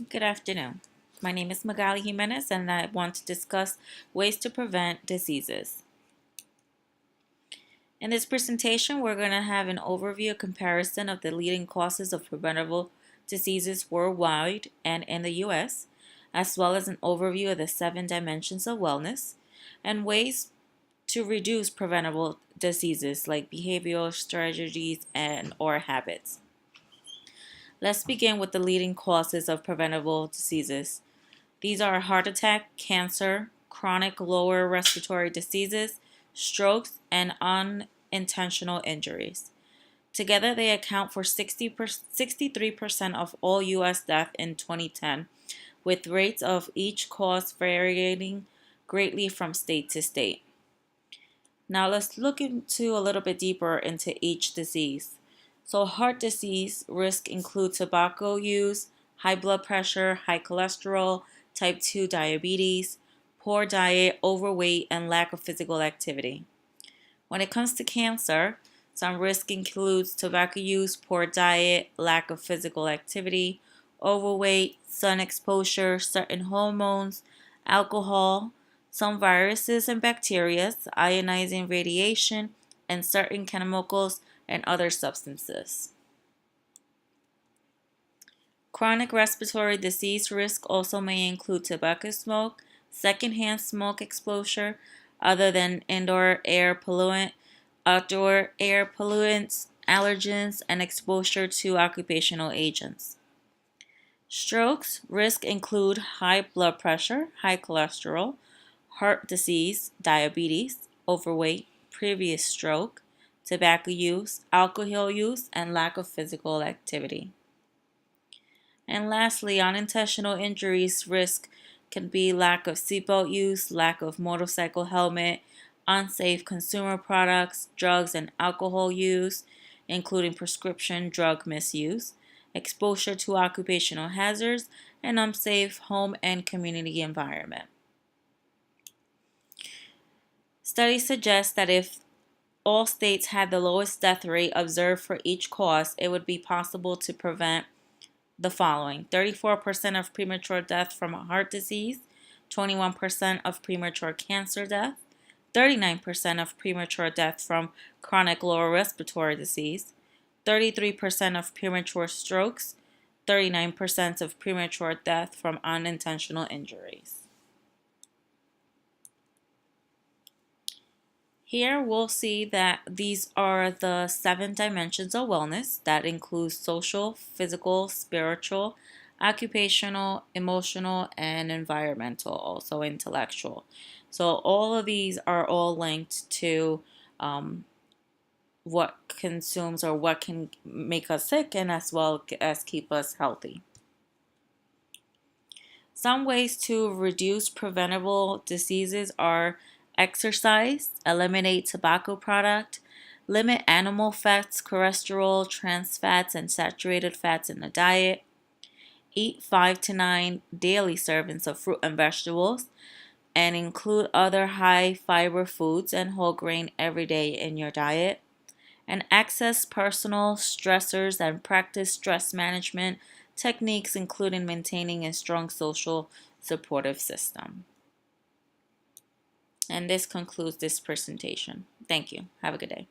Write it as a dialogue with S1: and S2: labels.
S1: Good afternoon. My name is Magali Jimenez and I want to discuss ways to prevent diseases. In this presentation, we're going to have an overview, comparison of the leading causes of preventable diseases worldwide and in the U.S., as well as an overview of the 7 dimensions of wellness and ways to reduce preventable diseases like behavioral strategies and or habits. Let's begin with the leading causes of preventable diseases. These are heart attack, cancer, chronic lower respiratory diseases, strokes, and unintentional injuries. Together, they account for 63% of all U.S. deaths in 2010, with rates of each cause varying greatly from state to state. Now let's look into a little bit deeper into each disease. So heart disease risk include tobacco use, high blood pressure, high cholesterol, type 2 diabetes, poor diet, overweight, and lack of physical activity. When it comes to cancer, some risk includes tobacco use, poor diet, lack of physical activity, overweight, sun exposure, certain hormones, alcohol, some viruses and bacteria, ionizing radiation, and certain chemicals and other substances. Chronic respiratory disease risk also may include tobacco smoke, secondhand smoke exposure, other than indoor air pollutant, outdoor air pollutants, allergens, and exposure to occupational agents. Strokes risk include high blood pressure, high cholesterol, heart disease, diabetes, overweight, previous stroke, tobacco use, alcohol use, and lack of physical activity. And lastly, unintentional injuries risk can be lack of seatbelt use, lack of motorcycle helmet, unsafe consumer products, drugs and alcohol use, including prescription drug misuse, exposure to occupational hazards, and unsafe home and community environment. Studies suggest that if all states had the lowest death rate observed for each cause, it would be possible to prevent the following: 34% of premature death from heart disease, 21% of premature cancer death, 39% of premature death from chronic lower respiratory disease, 33% of premature strokes, 39% of premature death from unintentional injuries. Here we'll see that these are the 7 dimensions of wellness that include social, physical, spiritual, occupational, emotional, and environmental, also intellectual. So all of these are all linked to what consumes or what can make us sick and as well as keep us healthy. Some ways to reduce preventable diseases are exercise, eliminate tobacco product, limit animal fats, cholesterol, trans fats, and saturated fats in the diet, eat 5 to 9 daily servings of fruit and vegetables, and include other high fiber foods and whole grain every day in your diet, and access personal stressors and practice stress management techniques, including maintaining a strong social supportive system. And this concludes this presentation. Thank you. Have a good day.